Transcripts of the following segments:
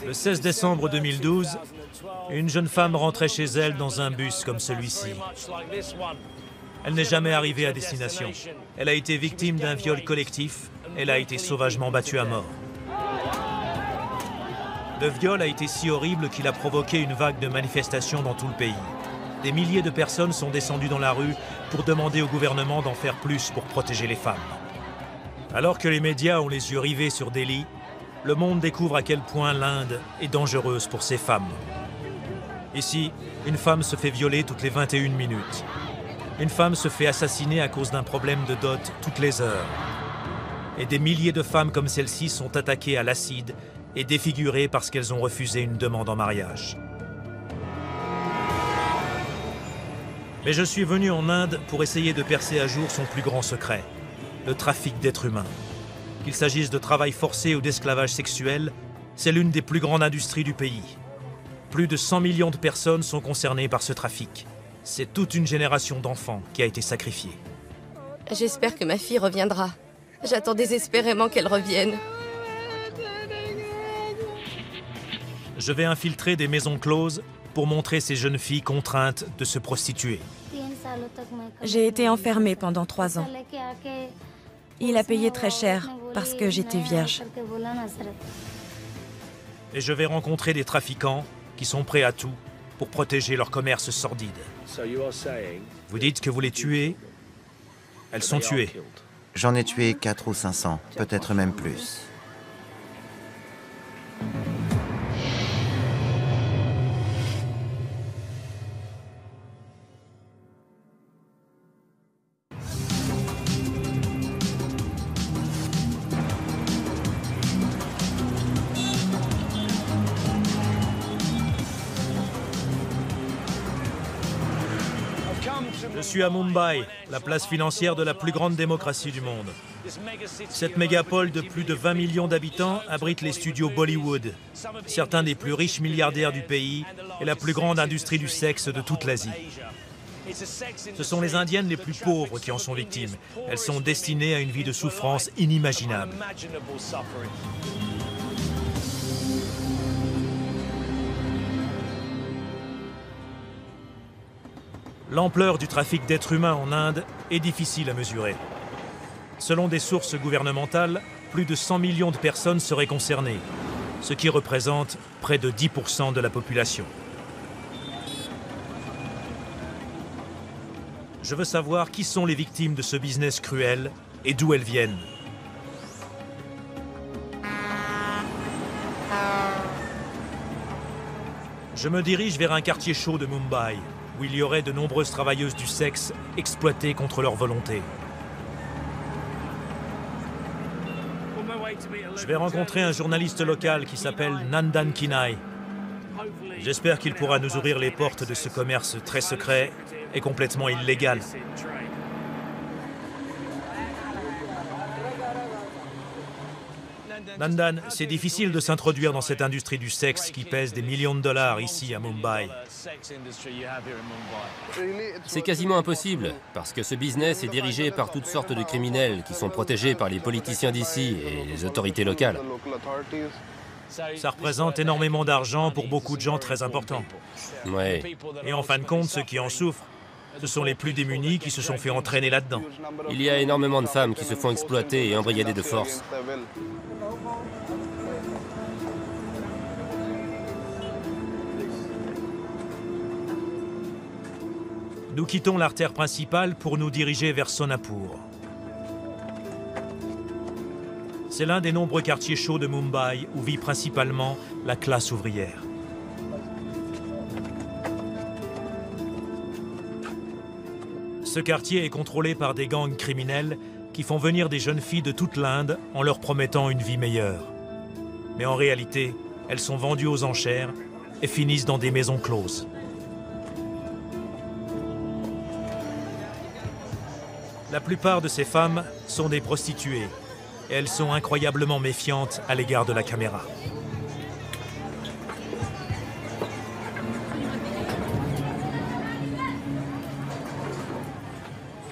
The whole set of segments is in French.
Le 16 décembre 2012, une jeune femme rentrait chez elle dans un bus comme celui-ci. Elle n'est jamais arrivée à destination. Elle a été victime d'un viol collectif. Elle a été sauvagement battue à mort. Le viol a été si horrible qu'il a provoqué une vague de manifestations dans tout le pays. Des milliers de personnes sont descendues dans la rue pour demander au gouvernement d'en faire plus pour protéger les femmes. Alors que les médias ont les yeux rivés sur Delhi, le monde découvre à quel point l'Inde est dangereuse pour ces femmes. Ici, une femme se fait violer toutes les 21 minutes. Une femme se fait assassiner à cause d'un problème de dot toutes les heures. Et des milliers de femmes comme celle-ci sont attaquées à l'acide et défigurées parce qu'elles ont refusé une demande en mariage. Mais je suis venu en Inde pour essayer de percer à jour son plus grand secret, le trafic d'êtres humains. Qu'il s'agisse de travail forcé ou d'esclavage sexuel, c'est l'une des plus grandes industries du pays. Plus de 100 millions de personnes sont concernées par ce trafic. C'est toute une génération d'enfants qui a été sacrifiée. J'espère que ma fille reviendra. J'attends désespérément qu'elle revienne. Je vais infiltrer des maisons closes pour montrer ces jeunes filles contraintes de se prostituer. J'ai été enfermée pendant 3 ans. Il a payé très cher parce que j'étais vierge. Et je vais rencontrer des trafiquants qui sont prêts à tout pour protéger leur commerce sordide. Vous dites que vous les tuez, elles sont tuées. J'en ai tué 400 ou 500, peut-être même plus. Je suis à Mumbai, la place financière de la plus grande démocratie du monde. Cette mégapole de plus de 20 millions d'habitants abrite les studios Bollywood, certains des plus riches milliardaires du pays et la plus grande industrie du sexe de toute l'Asie. Ce sont les Indiennes les plus pauvres qui en sont victimes. Elles sont destinées à une vie de souffrance inimaginable. L'ampleur du trafic d'êtres humains en Inde est difficile à mesurer. Selon des sources gouvernementales, plus de 100 millions de personnes seraient concernées, ce qui représente près de 10% de la population. Je veux savoir qui sont les victimes de ce business cruel et d'où elles viennent. Je me dirige vers un quartier chaud de Mumbai, où il y aurait de nombreuses travailleuses du sexe exploitées contre leur volonté. Je vais rencontrer un journaliste local qui s'appelle Nandan Kinai. J'espère qu'il pourra nous ouvrir les portes de ce commerce très secret et complètement illégal. Nandan, c'est difficile de s'introduire dans cette industrie du sexe qui pèse des millions de dollars ici à Mumbai. C'est quasiment impossible, parce que ce business est dirigé par toutes sortes de criminels qui sont protégés par les politiciens d'ici et les autorités locales. Ça représente énormément d'argent pour beaucoup de gens très importants. Ouais. Et en fin de compte, ceux qui en souffrent, ce sont les plus démunis qui se sont fait entraîner là-dedans. Il y a énormément de femmes qui se font exploiter et embrigader de force. Nous quittons l'artère principale pour nous diriger vers Sonapur. C'est l'un des nombreux quartiers chauds de Mumbai où vit principalement la classe ouvrière. Ce quartier est contrôlé par des gangs criminels qui font venir des jeunes filles de toute l'Inde en leur promettant une vie meilleure. Mais en réalité, elles sont vendues aux enchères et finissent dans des maisons closes. La plupart de ces femmes sont des prostituées et elles sont incroyablement méfiantes à l'égard de la caméra.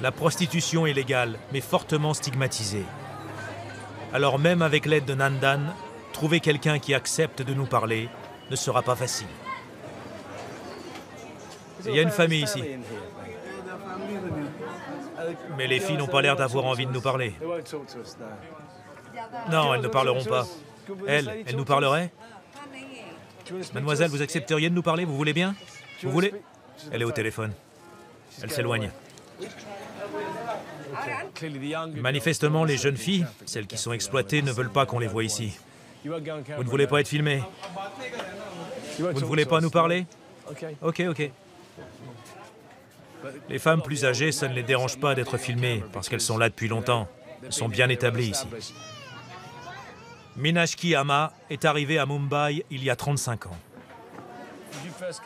La prostitution est légale, mais fortement stigmatisée. Alors même avec l'aide de Nandan, trouver quelqu'un qui accepte de nous parler ne sera pas facile. Il y a une famille ici. Mais les filles n'ont pas l'air d'avoir envie de nous parler. Non, elles ne parleront pas. Elles nous parleraient? Mademoiselle, vous accepteriez de nous parler? Vous voulez bien? Vous voulez? Elle est au téléphone. Elle s'éloigne. Manifestement, les jeunes filles, celles qui sont exploitées, ne veulent pas qu'on les voie ici. Vous ne voulez pas être filmés? Vous ne voulez pas nous parler? Ok. Les femmes plus âgées, ça ne les dérange pas d'être filmées, parce qu'elles sont là depuis longtemps. Elles sont bien établies ici. Minashki Amma est arrivée à Mumbai il y a 35 ans.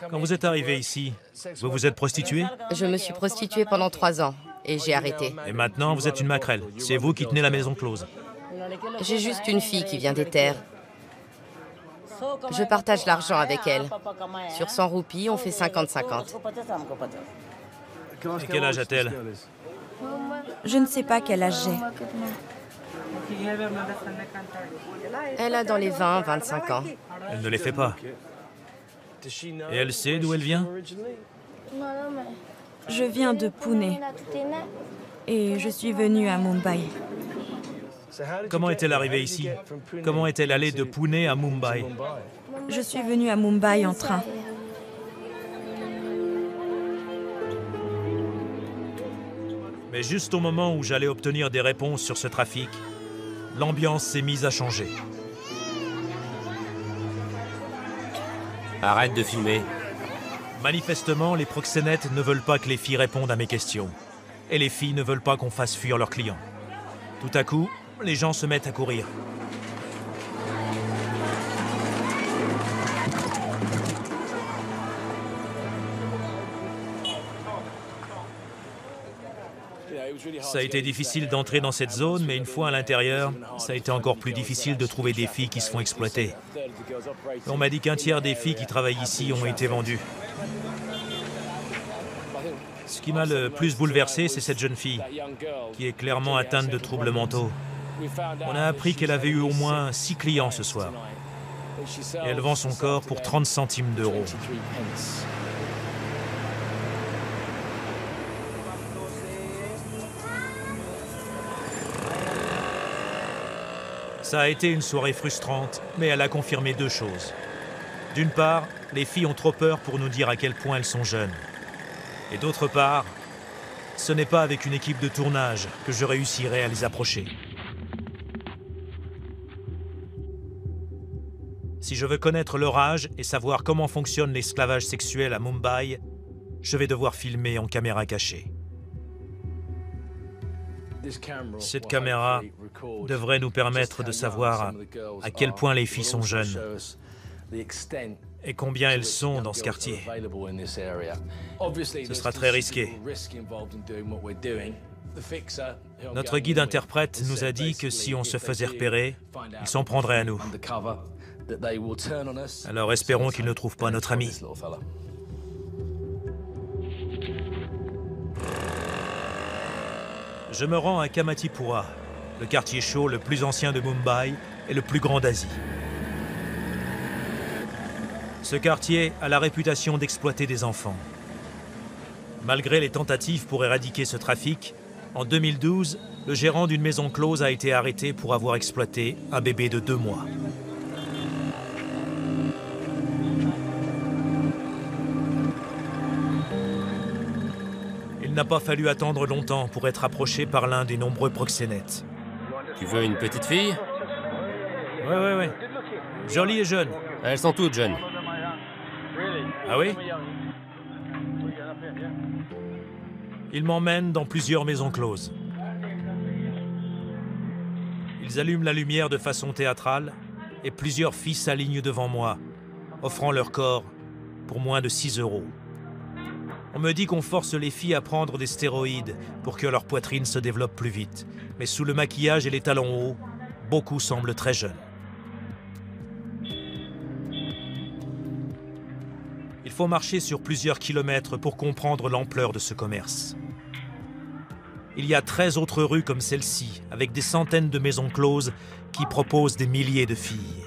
Quand vous êtes arrivé ici, vous vous êtes prostituée? Je me suis prostituée pendant 3 ans et j'ai arrêté. Et maintenant, vous êtes une maquerelle. C'est vous qui tenez la maison close. J'ai juste une fille qui vient des terres. Je partage l'argent avec elle. Sur 100 roupies, on fait 50-50. Et quel âge a-t-elle? Je ne sais pas quel âge j'ai. Elle a dans les 20-25 ans. Elle ne les fait pas. Et elle sait d'où elle vient? Je viens de Pune et je suis venue à Mumbai. Comment est-elle arrivée ici? Comment est-elle allée de Pune à Mumbai? Je suis venue à Mumbai en train. Mais juste au moment où j'allais obtenir des réponses sur ce trafic, l'ambiance s'est mise à changer. Arrête de filmer. Manifestement, les proxénètes ne veulent pas que les filles répondent à mes questions. Et les filles ne veulent pas qu'on fasse fuir leurs clients. Tout à coup, les gens se mettent à courir. Ça a été difficile d'entrer dans cette zone, mais une fois à l'intérieur, ça a été encore plus difficile de trouver des filles qui se font exploiter. On m'a dit qu'un tiers des filles qui travaillent ici ont été vendues. Ce qui m'a le plus bouleversé, c'est cette jeune fille, qui est clairement atteinte de troubles mentaux. On a appris qu'elle avait eu au moins 6 clients ce soir. Et elle vend son corps pour 30 centimes d'euros. Ça a été une soirée frustrante, mais elle a confirmé 2 choses. D'une part, les filles ont trop peur pour nous dire à quel point elles sont jeunes. Et d'autre part, ce n'est pas avec une équipe de tournage que je réussirai à les approcher. Si je veux connaître leur âge et savoir comment fonctionne l'esclavage sexuel à Mumbai, je vais devoir filmer en caméra cachée. Cette caméra devrait nous permettre de savoir à quel point les filles sont jeunes et combien elles sont dans ce quartier. Ce sera très risqué. Notre guide interprète nous a dit que si on se faisait repérer, il s'en prendrait à nous. Alors espérons qu'il ne trouve pas notre ami. Je me rends à Kamatipura, le quartier chaud le plus ancien de Mumbai et le plus grand d'Asie. Ce quartier a la réputation d'exploiter des enfants. Malgré les tentatives pour éradiquer ce trafic, en 2012, le gérant d'une maison close a été arrêté pour avoir exploité un bébé de 2 mois. Il n'a pas fallu attendre longtemps pour être approché par l'un des nombreux proxénètes. Tu veux une petite fille? Ouais. Jolie et jeune. Elles sont toutes jeunes. Ah oui? Ils m'emmènent dans plusieurs maisons closes. Ils allument la lumière de façon théâtrale et plusieurs filles s'alignent devant moi, offrant leur corps pour moins de 6 euros. On me dit qu'on force les filles à prendre des stéroïdes pour que leur poitrine se développe plus vite. Mais sous le maquillage et les talons hauts, beaucoup semblent très jeunes. Il faut marcher sur plusieurs kilomètres pour comprendre l'ampleur de ce commerce. Il y a 13 autres rues comme celle-ci, avec des centaines de maisons closes qui proposent des milliers de filles.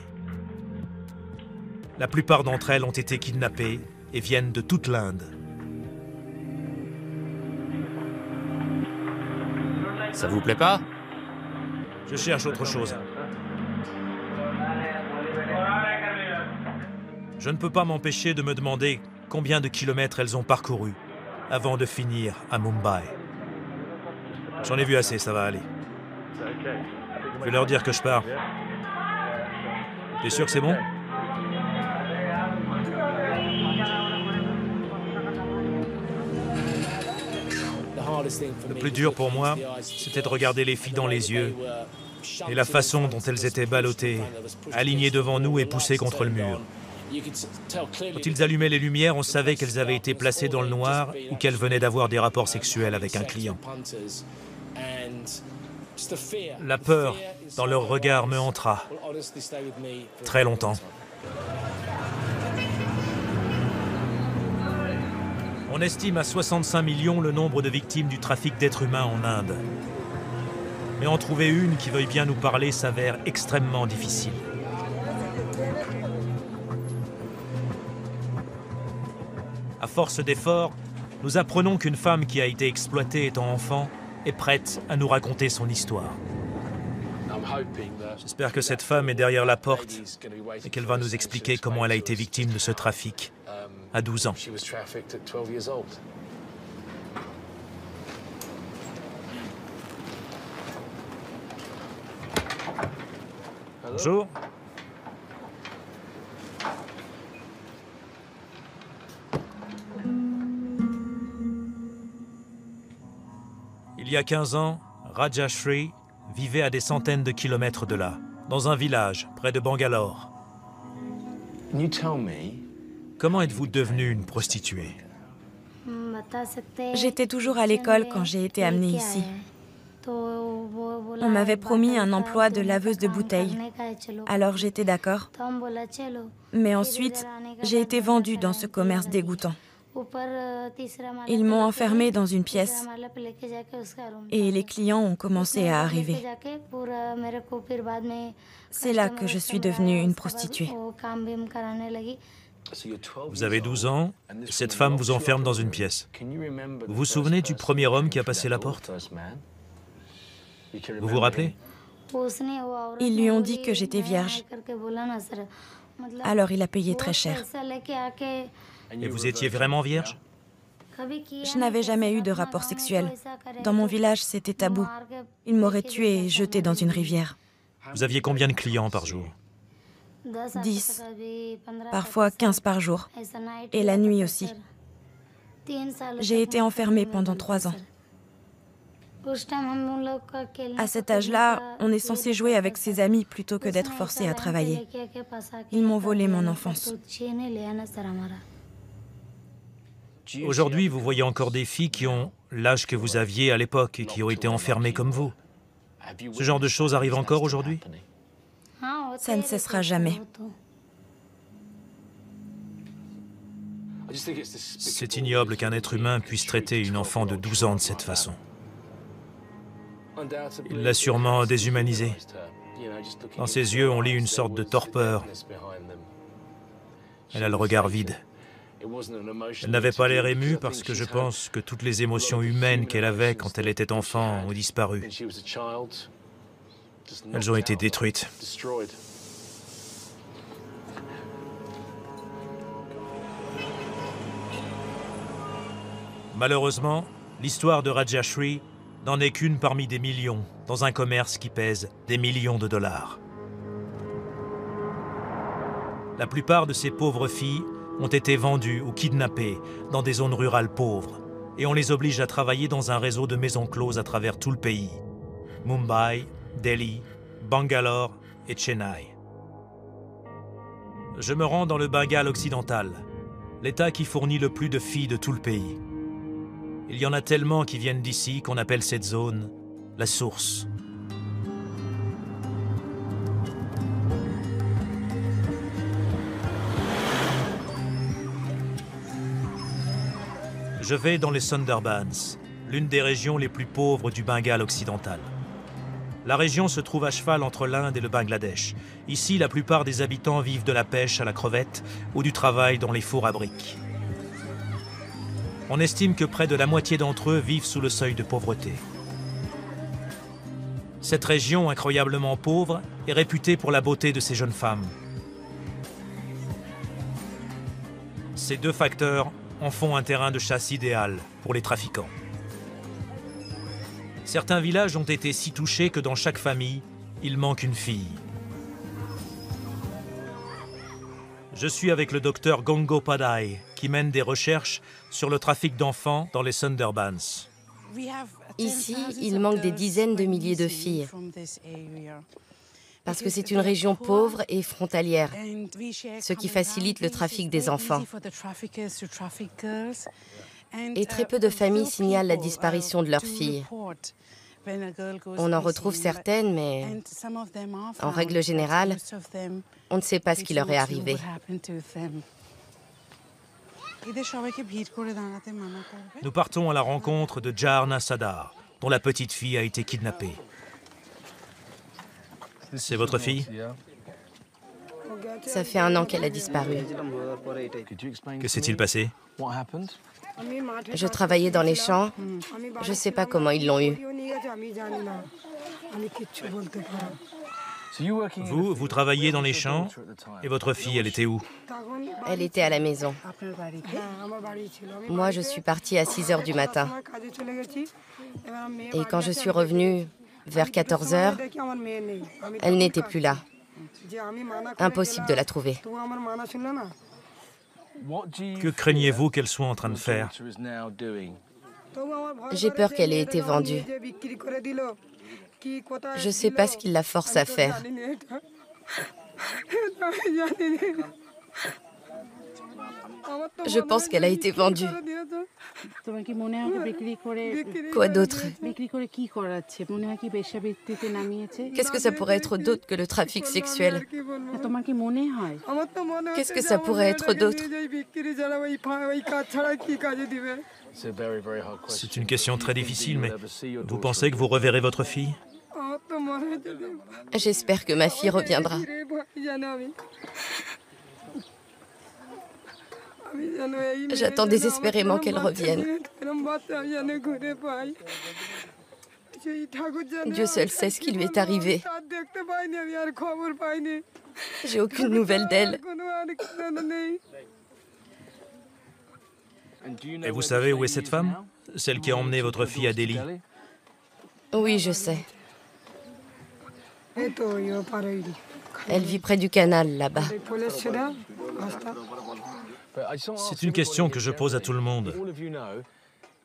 La plupart d'entre elles ont été kidnappées et viennent de toute l'Inde. Ça vous plaît pas? Je cherche autre chose. Je ne peux pas m'empêcher de me demander combien de kilomètres elles ont parcouru avant de finir à Mumbai. J'en ai vu assez, ça va aller. Je vais leur dire que je pars. T'es sûr que c'est bon? Le plus dur pour moi, c'était de regarder les filles dans les yeux et la façon dont elles étaient ballottées, alignées devant nous et poussées contre le mur. Quand ils allumaient les lumières, on savait qu'elles avaient été placées dans le noir ou qu'elles venaient d'avoir des rapports sexuels avec un client. La peur dans leur regard me hantera très longtemps. On estime à 65 millions le nombre de victimes du trafic d'êtres humains en Inde. Mais en trouver une qui veuille bien nous parler s'avère extrêmement difficile. À force d'efforts, nous apprenons qu'une femme qui a été exploitée étant enfant est prête à nous raconter son histoire. J'espère que cette femme est derrière la porte et qu'elle va nous expliquer comment elle a été victime de ce trafic à 12 ans. Bonjour. Il y a 15 ans, Rajashri vivait à des centaines de kilomètres de là, dans un village près de Bangalore. Comment êtes-vous devenue une prostituée? J'étais toujours à l'école quand j'ai été amenée ici. On m'avait promis un emploi de laveuse de bouteilles, alors j'étais d'accord. Mais ensuite, j'ai été vendue dans ce commerce dégoûtant. Ils m'ont enfermée dans une pièce et les clients ont commencé à arriver. C'est là que je suis devenue une prostituée. Vous avez 12 ans, et cette femme vous enferme dans une pièce. Vous vous souvenez du premier homme qui a passé la porte? Vous vous rappelez? Ils lui ont dit que j'étais vierge. Alors il a payé très cher. Et vous étiez vraiment vierge? Je n'avais jamais eu de rapport sexuel. Dans mon village, c'était tabou. Ils m'auraient tuée et jetée dans une rivière. Vous aviez combien de clients par jour? 10, parfois 15 par jour. Et la nuit aussi. J'ai été enfermée pendant 3 ans. À cet âge-là, on est censé jouer avec ses amis plutôt que d'être forcé à travailler. Ils m'ont volé mon enfance. Aujourd'hui, vous voyez encore des filles qui ont l'âge que vous aviez à l'époque et qui ont été enfermées comme vous. Ce genre de choses arrive encore aujourd'hui? Ça ne cessera jamais. C'est ignoble qu'un être humain puisse traiter une enfant de 12 ans de cette façon. Il l'a sûrement déshumanisée. Dans ses yeux, on lit une sorte de torpeur. Elle a le regard vide. Elle n'avait pas l'air émue parce que je pense que toutes les émotions humaines qu'elle avait quand elle était enfant ont disparu. Elles ont été détruites. Malheureusement, l'histoire de Rajashri n'en est qu'une parmi des millions dans un commerce qui pèse des millions de dollars. La plupart de ces pauvres filles ont été vendues ou kidnappées dans des zones rurales pauvres et on les oblige à travailler dans un réseau de maisons closes à travers tout le pays. Mumbai, Delhi, Bangalore et Chennai. Je me rends dans le Bengale occidental, l'État qui fournit le plus de filles de tout le pays. Il y en a tellement qui viennent d'ici qu'on appelle cette zone la source. Je vais dans les Sundarbans, l'une des régions les plus pauvres du Bengale occidental. La région se trouve à cheval entre l'Inde et le Bangladesh. Ici, la plupart des habitants vivent de la pêche à la crevette ou du travail dans les fours à briques. On estime que près de la moitié d'entre eux vivent sous le seuil de pauvreté. Cette région, incroyablement pauvre, est réputée pour la beauté de ses jeunes femmes. Ces deux facteurs en font un terrain de chasse idéal pour les trafiquants. Certains villages ont été si touchés que dans chaque famille, il manque une fille. Je suis avec le docteur Gangopadhyay, qui mène des recherches sur le trafic d'enfants dans les Sundarbans. Ici, il manque des dizaines de milliers de filles, parce que c'est une région pauvre et frontalière, ce qui facilite le trafic des enfants. Et très peu de familles signalent la disparition de leurs filles. On en retrouve certaines, mais en règle générale, on ne sait pas ce qui leur est arrivé. Nous partons à la rencontre de Jarna Sadar, dont la petite fille a été kidnappée. C'est votre fille? Ça fait 1 an qu'elle a disparu. Que s'est-il passé? Je travaillais dans les champs. Je ne sais pas comment ils l'ont eue. Vous travailliez dans les champs et votre fille, elle était où? Elle était à la maison. Moi, je suis partie à 6 h du matin. Et quand je suis revenue vers 14 h, elle n'était plus là. Impossible de la trouver. Que craignez-vous qu'elle soit en train de faire? J'ai peur qu'elle ait été vendue. Je ne sais pas ce qui la force à faire. Je pense qu'elle a été vendue. Quoi d'autre? Qu'est-ce que ça pourrait être d'autre que le trafic sexuel? Qu'est-ce que ça pourrait être d'autre? C'est une question très difficile, mais vous pensez que vous reverrez votre fille? J'espère que ma fille reviendra. J'attends désespérément qu'elle revienne. Dieu seul sait ce qui lui est arrivé. J'ai aucune nouvelle d'elle. Et vous savez où est cette femme? Celle qui a emmené votre fille à Delhi? Oui, je sais. Elle vit près du canal, là-bas. C'est une question que je pose à tout le monde.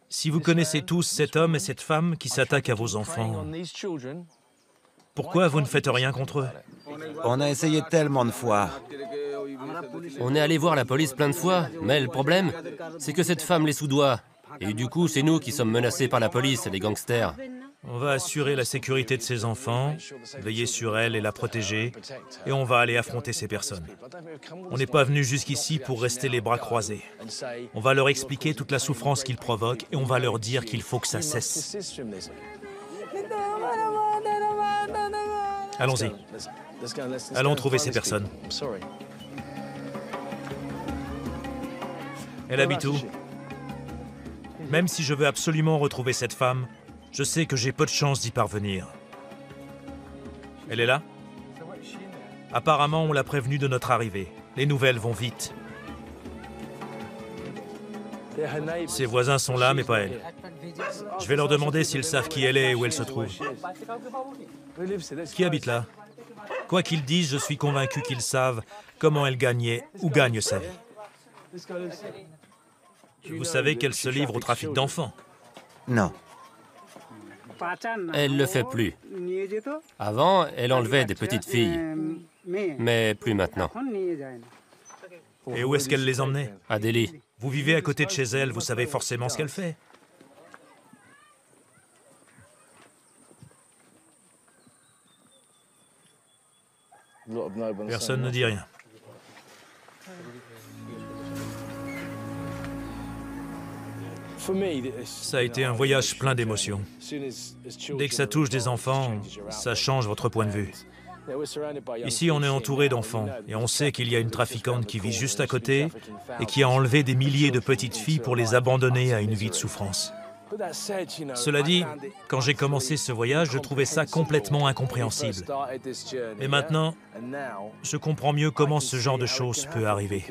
Si vous connaissez tous cet homme et cette femme qui s'attaquent à vos enfants, pourquoi vous ne faites rien contre eux? On a essayé tellement de fois. On est allé voir la police plein de fois, mais le problème, c'est que cette femme les soudoie. Et du coup, c'est nous qui sommes menacés par la police et les gangsters. On va assurer la sécurité de ses enfants, veiller sur elle et la protéger, et on va aller affronter ces personnes. On n'est pas venu jusqu'ici pour rester les bras croisés. On va leur expliquer toute la souffrance qu'ils provoquent et on va leur dire qu'il faut que ça cesse. Allons-y. Allons trouver ces personnes. Elle habite où? Même si je veux absolument retrouver cette femme, je sais que j'ai peu de chance d'y parvenir. Elle est là? Apparemment, on l'a prévenue de notre arrivée. Les nouvelles vont vite. Ses voisins sont là, mais pas elle. Je vais leur demander s'ils savent qui elle est et où elle se trouve. Qui habite là? Quoi qu'ils disent, je suis convaincu qu'ils savent comment elle gagnait ou gagne sa vie. Vous savez qu'elle se livre au trafic d'enfants? Non. Elle le fait plus. Avant, elle enlevait des petites filles, mais plus maintenant. Et où est-ce qu'elle les emmenait? À Delhi. Vous vivez à côté de chez elle, vous savez forcément ce qu'elle fait. Personne ne dit rien. Ça a été un voyage plein d'émotions. Dès que ça touche des enfants, ça change votre point de vue. Ici, on est entouré d'enfants et on sait qu'il y a une trafiquante qui vit juste à côté et qui a enlevé des milliers de petites filles pour les abandonner à une vie de souffrance. Cela dit, quand j'ai commencé ce voyage, je trouvais ça complètement incompréhensible. Mais maintenant, je comprends mieux comment ce genre de choses peut arriver.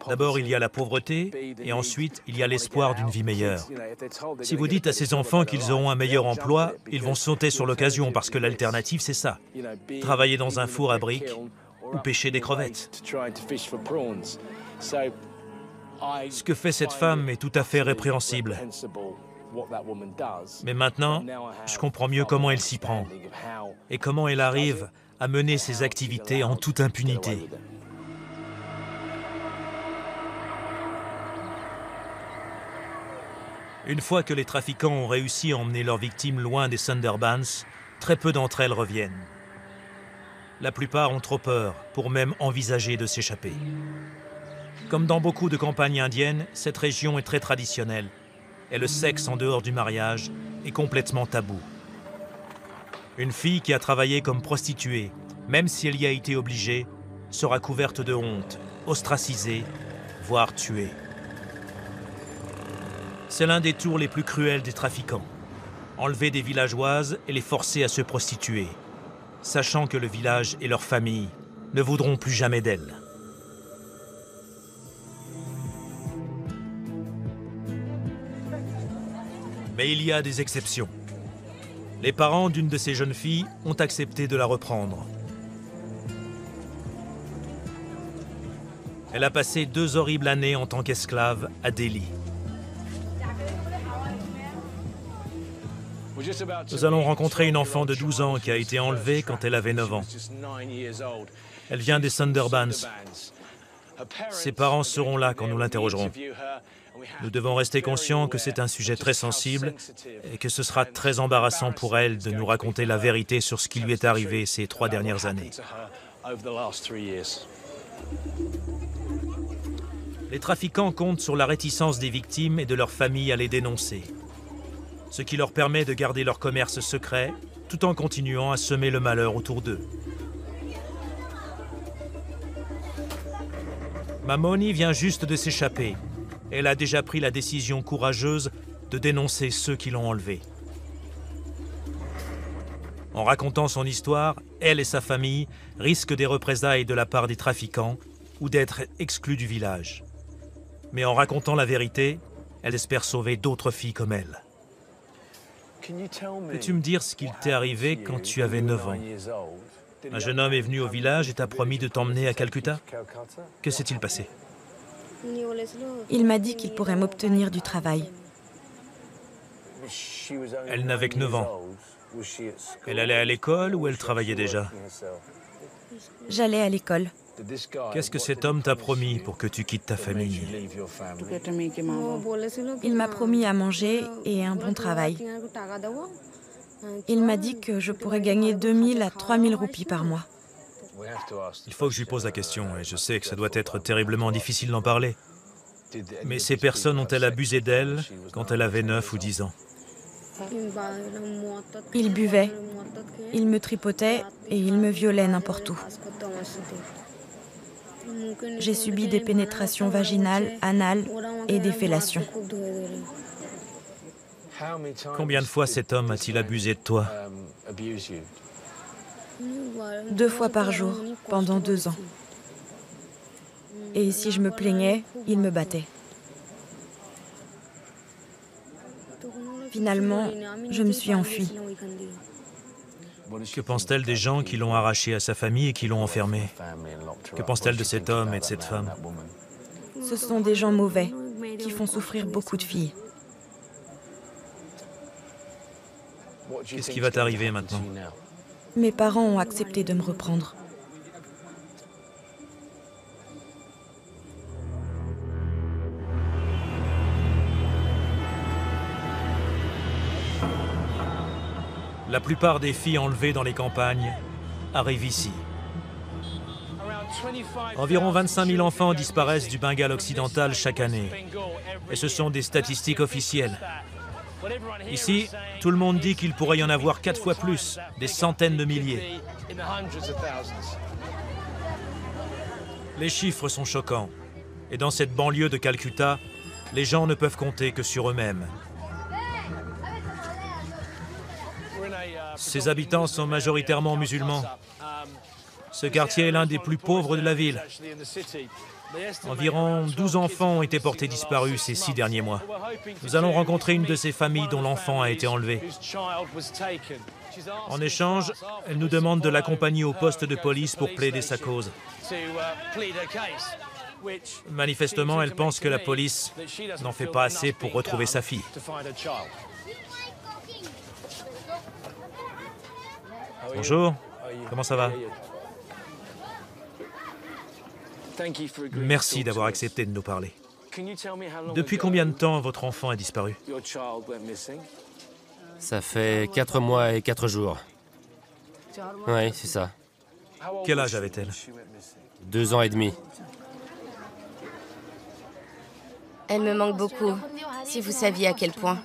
D'abord, il y a la pauvreté, et ensuite, il y a l'espoir d'une vie meilleure. Si vous dites à ces enfants qu'ils auront un meilleur emploi, ils vont sauter sur l'occasion, parce que l'alternative, c'est ça. Travailler dans un four à briques ou pêcher des crevettes. Ce que fait cette femme est tout à fait répréhensible. Mais maintenant, je comprends mieux comment elle s'y prend et comment elle arrive à mener ses activités en toute impunité. Une fois que les trafiquants ont réussi à emmener leurs victimes loin des Sundarbans, très peu d'entre elles reviennent. La plupart ont trop peur pour même envisager de s'échapper. Comme dans beaucoup de campagnes indiennes, cette région est très traditionnelle et le sexe en dehors du mariage est complètement tabou. Une fille qui a travaillé comme prostituée, même si elle y a été obligée, sera couverte de honte, ostracisée, voire tuée. C'est l'un des tours les plus cruels des trafiquants. Enlever des villageoises et les forcer à se prostituer, sachant que le village et leur famille ne voudront plus jamais d'elles. Mais il y a des exceptions. Les parents d'une de ces jeunes filles ont accepté de la reprendre. Elle a passé 2 horribles années en tant qu'esclave à Delhi. Nous allons rencontrer une enfant de 12 ans qui a été enlevée quand elle avait 9 ans. Elle vient des Sundarbans. Ses parents seront là quand nous l'interrogerons. Nous devons rester conscients que c'est un sujet très sensible et que ce sera très embarrassant pour elle de nous raconter la vérité sur ce qui lui est arrivé ces 3 dernières années. Les trafiquants comptent sur la réticence des victimes et de leurs familles à les dénoncer, ce qui leur permet de garder leur commerce secret tout en continuant à semer le malheur autour d'eux. Mamoni vient juste de s'échapper. Elle a déjà pris la décision courageuse de dénoncer ceux qui l'ont enlevée. En racontant son histoire, elle et sa famille risquent des représailles de la part des trafiquants ou d'être exclus du village. Mais en racontant la vérité, elle espère sauver d'autres filles comme elle. Peux-tu me dire ce qu'il t'est arrivé quand tu avais 9 ans? Un jeune homme est venu au village et t'a promis de t'emmener à Calcutta? Que s'est-il passé? Il m'a dit qu'il pourrait m'obtenir du travail. Elle n'avait que 9 ans. Elle allait à l'école ou elle travaillait déjà? J'allais à l'école. Qu'est-ce que cet homme t'a promis pour que tu quittes ta famille? Il m'a promis à manger et un bon travail. Il m'a dit que je pourrais gagner 2000 à 3000 roupies par mois. Il faut que je lui pose la question, et je sais que ça doit être terriblement difficile d'en parler. Mais ces personnes ont-elles abusé d'elle quand elle avait 9 ou 10 ans? Il buvait, il me tripotait et il me violait n'importe où. J'ai subi des pénétrations vaginales, anales et des fellations. Combien de fois cet homme a-t-il abusé de toi? 2 fois par jour, pendant 2 ans. Et si je me plaignais, il me battait. Finalement, je me suis enfuie. Que pense-t-elle des gens qui l'ont arraché à sa famille et qui l'ont enfermé? Que pense-t-elle de cet homme et de cette femme? Ce sont des gens mauvais qui font souffrir beaucoup de filles. Qu'est-ce qui va t'arriver maintenant? Mes parents ont accepté de me reprendre. La plupart des filles enlevées dans les campagnes arrivent ici. Environ 25 000 enfants disparaissent du Bengale occidental chaque année. Et ce sont des statistiques officielles. Ici, tout le monde dit qu'il pourrait y en avoir 4 fois plus, des centaines de milliers. Les chiffres sont choquants. Et dans cette banlieue de Calcutta, les gens ne peuvent compter que sur eux-mêmes. Ses habitants sont majoritairement musulmans. Ce quartier est l'un des plus pauvres de la ville. Environ 12 enfants ont été portés disparus ces 6 derniers mois. Nous allons rencontrer une de ces familles dont l'enfant a été enlevé. En échange, elle nous demande de l'accompagner au poste de police pour plaider sa cause. Manifestement, elle pense que la police n'en fait pas assez pour retrouver sa fille. Bonjour, comment ça va? Merci d'avoir accepté de nous parler. Depuis combien de temps votre enfant a disparu? Ça fait 4 mois et 4 jours. Oui, c'est ça. Quel âge avait-elle? 2 ans et demi. Elle me manque beaucoup, si vous saviez à quel point.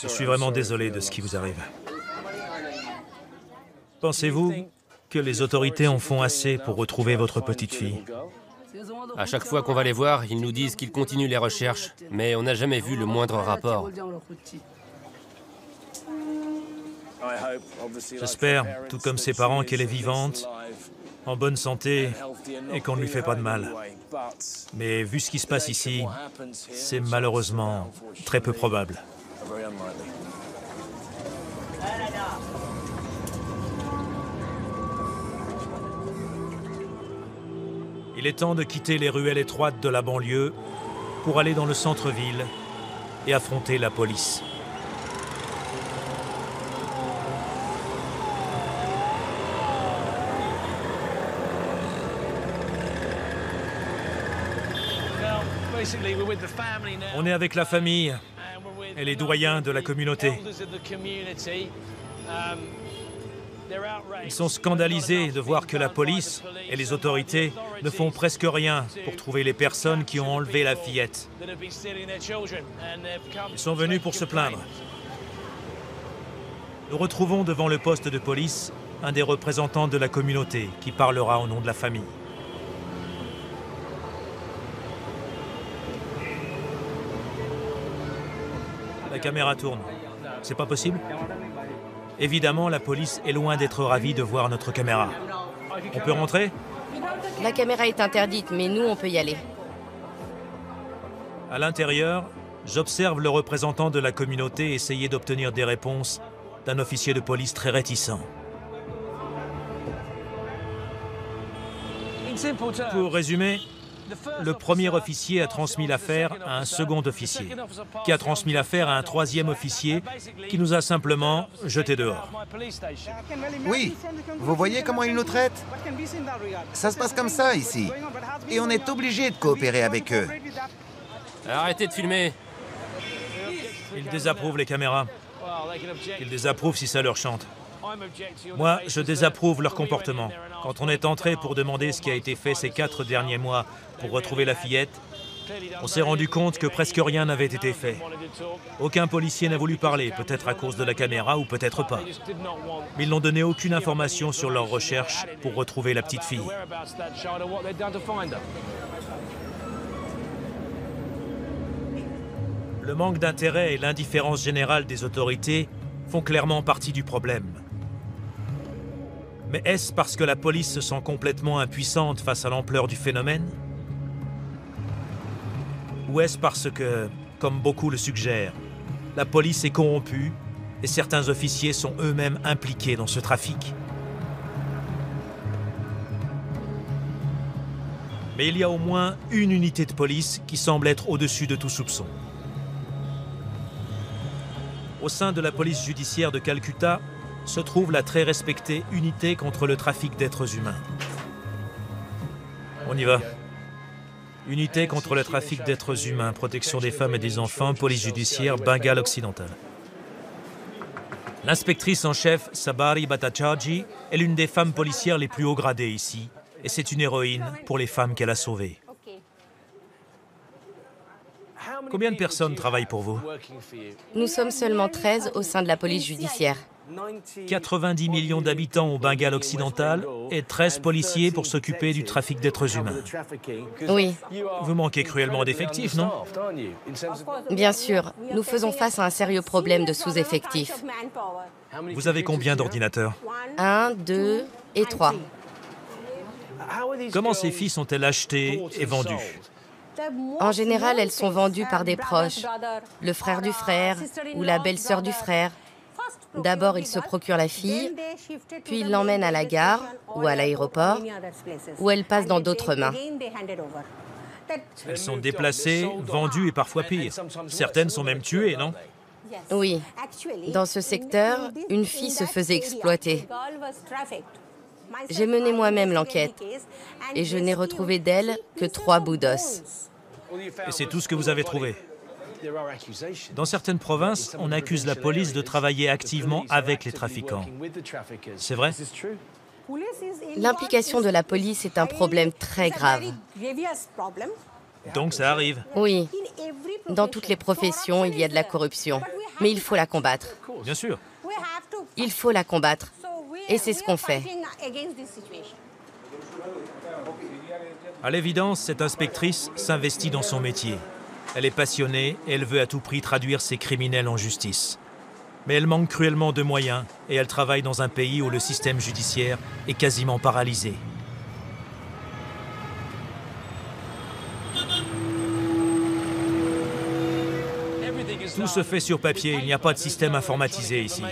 Je suis vraiment désolé de ce qui vous arrive. Pensez-vous que les autorités en font assez pour retrouver votre petite fille? À chaque fois qu'on va les voir, ils nous disent qu'ils continuent les recherches, mais on n'a jamais vu le moindre rapport. J'espère, tout comme ses parents, qu'elle est vivante, en bonne santé et qu'on ne lui fait pas de mal. Mais vu ce qui se passe ici, c'est malheureusement très peu probable. Il est temps de quitter les ruelles étroites de la banlieue pour aller dans le centre-ville et affronter la police. On est avec la famille et les doyens de la communauté. Ils sont scandalisés de voir que la police et les autorités ne font presque rien pour trouver les personnes qui ont enlevé la fillette. Ils sont venus pour se plaindre. Nous retrouvons devant le poste de police un des représentants de la communauté qui parlera au nom de la famille. La caméra tourne. C'est pas possible? Évidemment, la police est loin d'être ravie de voir notre caméra. On peut rentrer? La caméra est interdite, mais nous, on peut y aller. À l'intérieur, j'observe le représentant de la communauté essayer d'obtenir des réponses d'un officier de police très réticent. Pour résumer, le premier officier a transmis l'affaire à un second officier, qui a transmis l'affaire à un troisième officier, qui nous a simplement jetés dehors. Oui, vous voyez comment ils nous traitent? Ça se passe comme ça ici. Et on est obligé de coopérer avec eux. Arrêtez de filmer. Ils désapprouvent les caméras. Ils désapprouvent si ça leur chante. Moi, je désapprouve leur comportement. Quand on est entré pour demander ce qui a été fait ces 4 derniers mois pour retrouver la fillette, on s'est rendu compte que presque rien n'avait été fait. Aucun policier n'a voulu parler, peut-être à cause de la caméra ou peut-être pas. Mais ils n'ont donné aucune information sur leur recherche pour retrouver la petite fille. Le manque d'intérêt et l'indifférence générale des autorités font clairement partie du problème. Mais est-ce parce que la police se sent complètement impuissante face à l'ampleur du phénomène? Ou est-ce parce que, comme beaucoup le suggèrent, la police est corrompue et certains officiers sont eux-mêmes impliqués dans ce trafic? Mais il y a au moins une unité de police qui semble être au-dessus de tout soupçon. Au sein de la police judiciaire de Calcutta se trouve la très respectée unité contre le trafic d'êtres humains. On y va. Unité contre le trafic d'êtres humains, protection des femmes et des enfants, police judiciaire, Bengale occidental. L'inspectrice en chef, Sabari Bhattacharjee, est l'une des femmes policières les plus haut gradées ici, et c'est une héroïne pour les femmes qu'elle a sauvées. Combien de personnes travaillent pour vous? Nous sommes seulement 13 au sein de la police judiciaire. 90 millions d'habitants au Bengale occidental et 13 policiers pour s'occuper du trafic d'êtres humains. Oui, Vous manquez cruellement d'effectifs, non? bien sûr, nous faisons face à un sérieux problème de sous-effectif. Vous avez combien d'ordinateurs? 1, 2 et 3. Comment ces filles sont-elles achetées et vendues? En général, elles sont vendues par des proches, le frère du frère ou la belle-sœur du frère. D'abord, ils se procurent la fille, puis ils l'emmènent à la gare ou à l'aéroport, où elle passe dans d'autres mains. Elles sont déplacées, vendues et parfois pire. Certaines sont même tuées, non? Oui, dans ce secteur, une fille se faisait exploiter. J'ai mené moi-même l'enquête et je n'ai retrouvé d'elle que 3 bouts d'os. Et c'est tout ce que vous avez trouvé? Dans certaines provinces, on accuse la police de travailler activement avec les trafiquants. C'est vrai? L'implication de la police est un problème très grave. Donc ça arrive. Oui, dans toutes les professions, il y a de la corruption, mais il faut la combattre. Bien sûr. Il faut la combattre, et c'est ce qu'on fait. À l'évidence, cette inspectrice s'investit dans son métier. Elle est passionnée et elle veut à tout prix traduire ces criminels en justice. Mais elle manque cruellement de moyens et elle travaille dans un pays où le système judiciaire est quasiment paralysé. Tout se fait sur papier, il n'y a pas de système informatisé ici.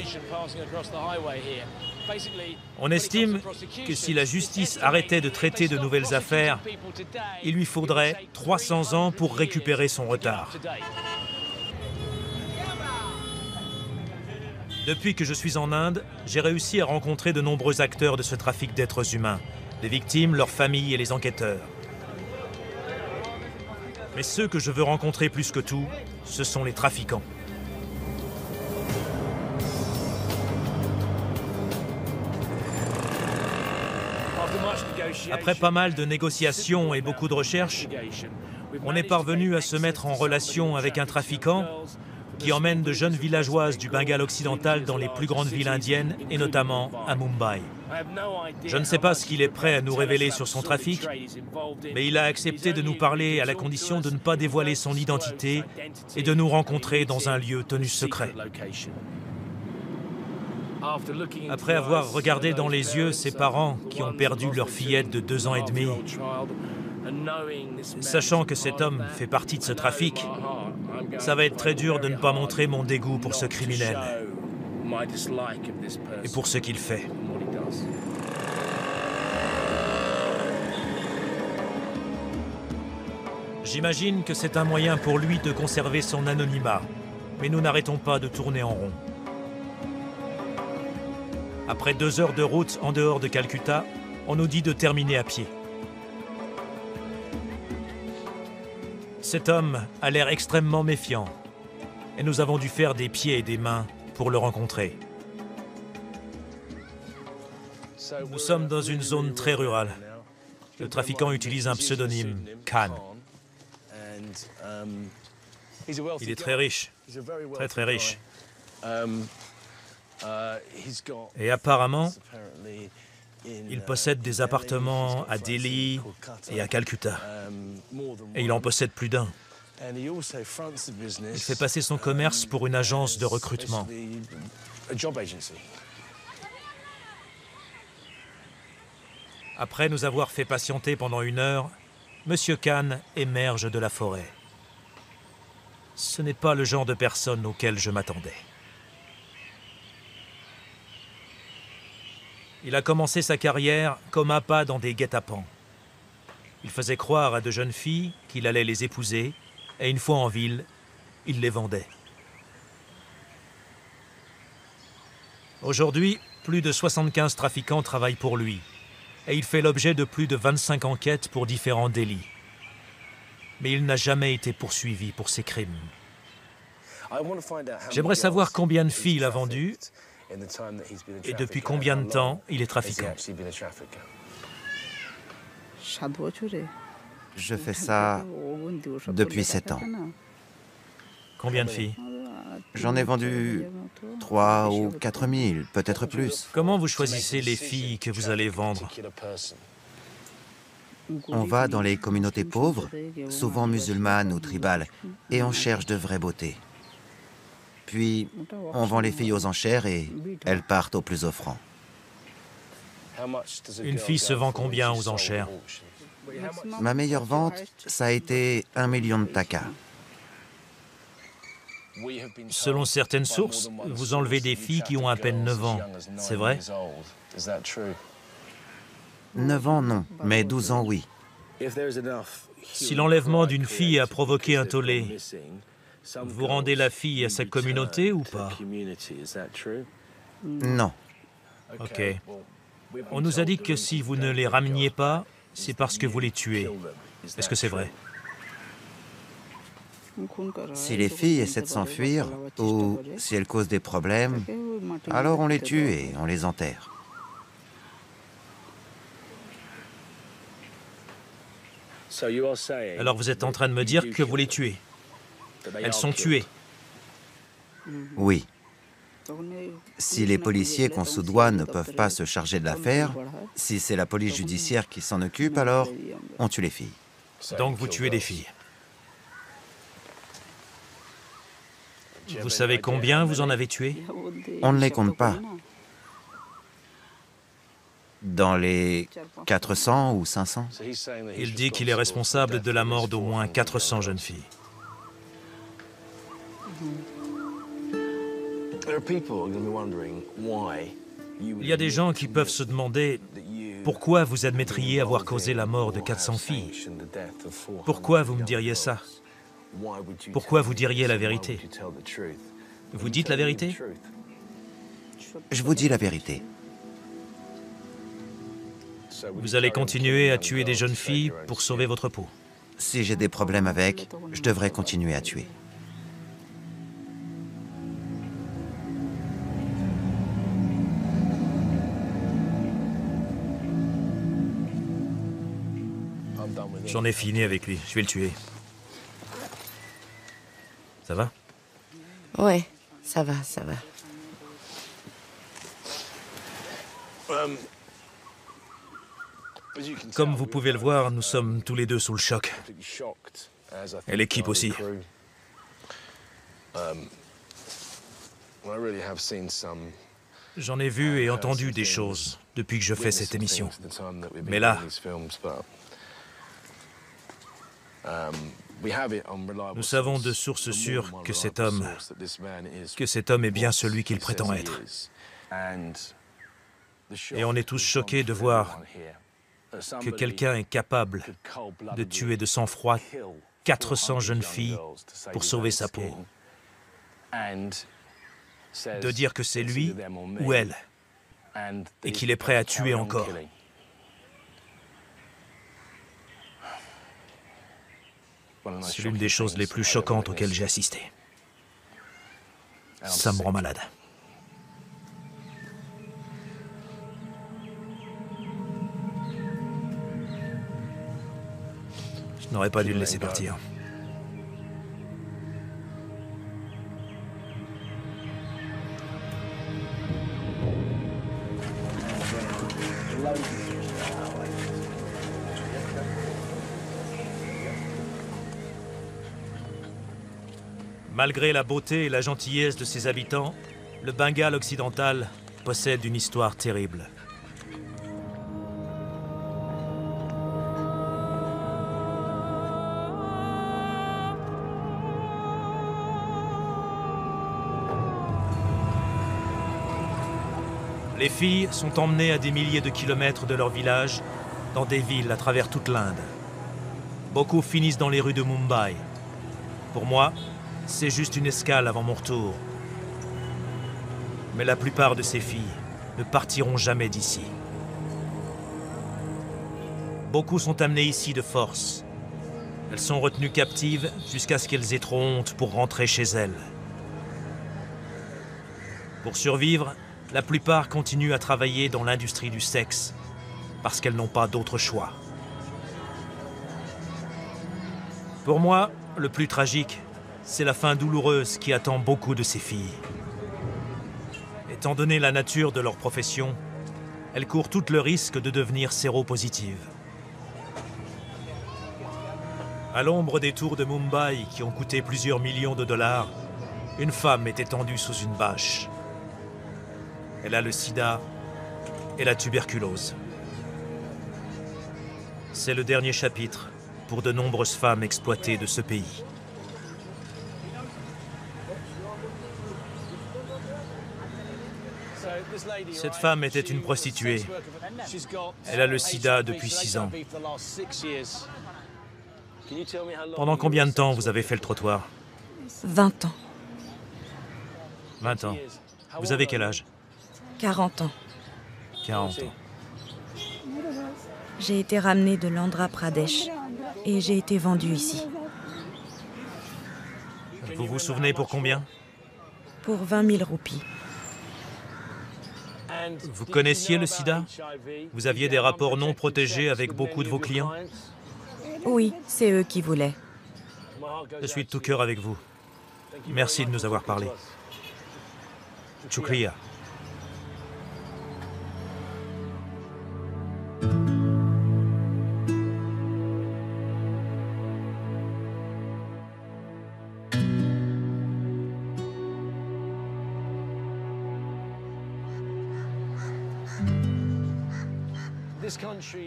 On estime que si la justice arrêtait de traiter de nouvelles affaires, il lui faudrait 300 ans pour récupérer son retard. Depuis que je suis en Inde, j'ai réussi à rencontrer de nombreux acteurs de ce trafic d'êtres humains, les victimes, leurs familles et les enquêteurs. Mais ceux que je veux rencontrer plus que tout, ce sont les trafiquants. Après pas mal de négociations et beaucoup de recherches, on est parvenu à se mettre en relation avec un trafiquant qui emmène de jeunes villageoises du Bengale occidental dans les plus grandes villes indiennes, et notamment à Mumbai. Je ne sais pas ce qu'il est prêt à nous révéler sur son trafic, mais il a accepté de nous parler à la condition de ne pas dévoiler son identité et de nous rencontrer dans un lieu tenu secret. Après avoir regardé dans les yeux ses parents qui ont perdu leur fillette de 2 ans et demi, sachant que cet homme fait partie de ce trafic, ça va être très dur de ne pas montrer mon dégoût pour ce criminel et pour ce qu'il fait. J'imagine que c'est un moyen pour lui de conserver son anonymat, mais nous n'arrêtons pas de tourner en rond. Après 2 heures de route en dehors de Calcutta, on nous dit de terminer à pied. Cet homme a l'air extrêmement méfiant et nous avons dû faire des pieds et des mains pour le rencontrer. Nous sommes dans une zone très rurale. Le trafiquant utilise un pseudonyme, Khan. Il est très riche, très riche. Et apparemment, il possède des appartements à Delhi et à Calcutta. Et il en possède plus d'un. Il fait passer son commerce pour une agence de recrutement. Après nous avoir fait patienter pendant 1 heure, M. Khan émerge de la forêt. Ce n'est pas le genre de personne auquel je m'attendais. Il a commencé sa carrière comme appât dans des guet-apens. Il faisait croire à de jeunes filles qu'il allait les épouser, et une fois en ville, il les vendait. Aujourd'hui, plus de 75 trafiquants travaillent pour lui, et il fait l'objet de plus de 25 enquêtes pour différents délits. Mais il n'a jamais été poursuivi pour ses crimes. J'aimerais savoir combien de filles il a vendues Et depuis combien de temps il est trafiquant? Je fais ça depuis 7 ans. Combien de filles? J'en ai vendu 3 ou 4 000, peut-être plus. Comment vous choisissez les filles que vous allez vendre? On va dans les communautés pauvres, souvent musulmanes ou tribales, et on cherche de vraie beauté. Puis, on vend les filles aux enchères et elles partent au plus offrant. Une fille se vend combien aux enchères? Ma meilleure vente, ça a été 1 million de takas. Selon certaines sources, vous enlevez des filles qui ont à peine 9 ans. C'est vrai? 9 ans, non, mais 12 ans, oui. Si l'enlèvement d'une fille a provoqué un tollé, vous rendez la fille à sa communauté ou pas? Non. Ok. On nous a dit que si vous ne les rameniez pas, c'est parce que vous les tuez. Est-ce que c'est vrai? Si les filles essaient de s'enfuir, ou si elles causent des problèmes, alors on les tue et on les enterre. Alors vous êtes en train de me dire que vous les tuez? Elles sont tuées? Oui. Si les policiers qu'on soudoie ne peuvent pas se charger de l'affaire, si c'est la police judiciaire qui s'en occupe, alors on tue les filles. Donc vous tuez des filles. Vous savez combien vous en avez tué? On ne les compte pas. Dans les 400 ou 500. Il dit qu'il est responsable de la mort d'au moins 400 jeunes filles. Il y a des gens qui peuvent se demander pourquoi vous admettriez avoir causé la mort de 400 filles. Pourquoi vous me diriez ça? Pourquoi vous diriez la vérité? Vous dites la vérité? Je vous dis la vérité. Vous allez continuer à tuer des jeunes filles pour sauver votre peau. Si j'ai des problèmes avec, je devrais continuer à tuer. J'en ai fini avec lui, je vais le tuer. Ça va? Ouais, ça va, ça va. Comme vous pouvez le voir, nous sommes tous les deux sous le choc. Et l'équipe aussi. J'en ai vu et entendu des choses depuis que je fais cette émission. Mais là, nous savons de sources sûres que cet homme est bien celui qu'il prétend être. Et on est tous choqués de voir que quelqu'un est capable de tuer de sang-froid 400 jeunes filles pour sauver sa peau. De dire que c'est lui ou elle et qu'il est prêt à tuer encore. C'est l'une des choses les plus choquantes auxquelles j'ai assisté. Ça me rend malade. Je n'aurais pas dû le laisser partir. Malgré la beauté et la gentillesse de ses habitants, le Bengale occidental possède une histoire terrible. Les filles sont emmenées à des milliers de kilomètres de leur village, dans des villes à travers toute l'Inde. Beaucoup finissent dans les rues de Mumbai. Pour moi, c'est juste une escale avant mon retour. Mais la plupart de ces filles ne partiront jamais d'ici. Beaucoup sont amenées ici de force. Elles sont retenues captives jusqu'à ce qu'elles aient trop honte pour rentrer chez elles. Pour survivre, la plupart continuent à travailler dans l'industrie du sexe parce qu'elles n'ont pas d'autre choix. Pour moi, le plus tragique, c'est la fin douloureuse qui attend beaucoup de ces filles. Étant donné la nature de leur profession, elles courent tout le risque de devenir séropositives. À l'ombre des tours de Mumbai qui ont coûté plusieurs millions de dollars, une femme est étendue sous une bâche. Elle a le sida et la tuberculose. C'est le dernier chapitre pour de nombreuses femmes exploitées de ce pays. Cette femme était une prostituée. Elle a le sida depuis 6 ans. Pendant combien de temps vous avez fait le trottoir? 20 ans. 20 ans. Vous avez quel âge? 40 ans. 40 ans. J'ai été ramenée de l'Andhra Pradesh et j'ai été vendue ici. Vous vous souvenez pour combien? Pour 20 000 roupies. Vous connaissiez le sida? Vous aviez des rapports non protégés avec beaucoup de vos clients? Oui, c'est eux qui voulaient. Je suis de tout cœur avec vous. Merci de nous avoir parlé. Shukriya.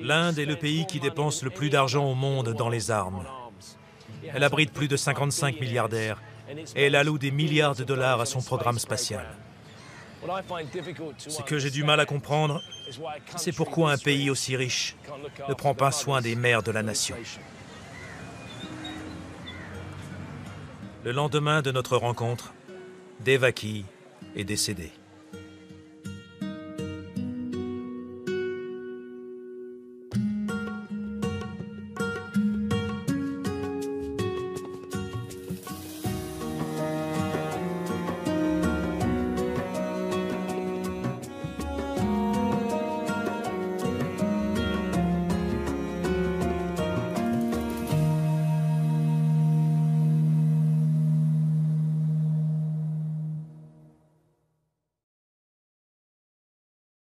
L'Inde est le pays qui dépense le plus d'argent au monde dans les armes. Elle abrite plus de 55 milliardaires et elle alloue des milliards de dollars à son programme spatial. Ce que j'ai du mal à comprendre, c'est pourquoi un pays aussi riche ne prend pas soin des mères de la nation. Le lendemain de notre rencontre, Devaki est décédée.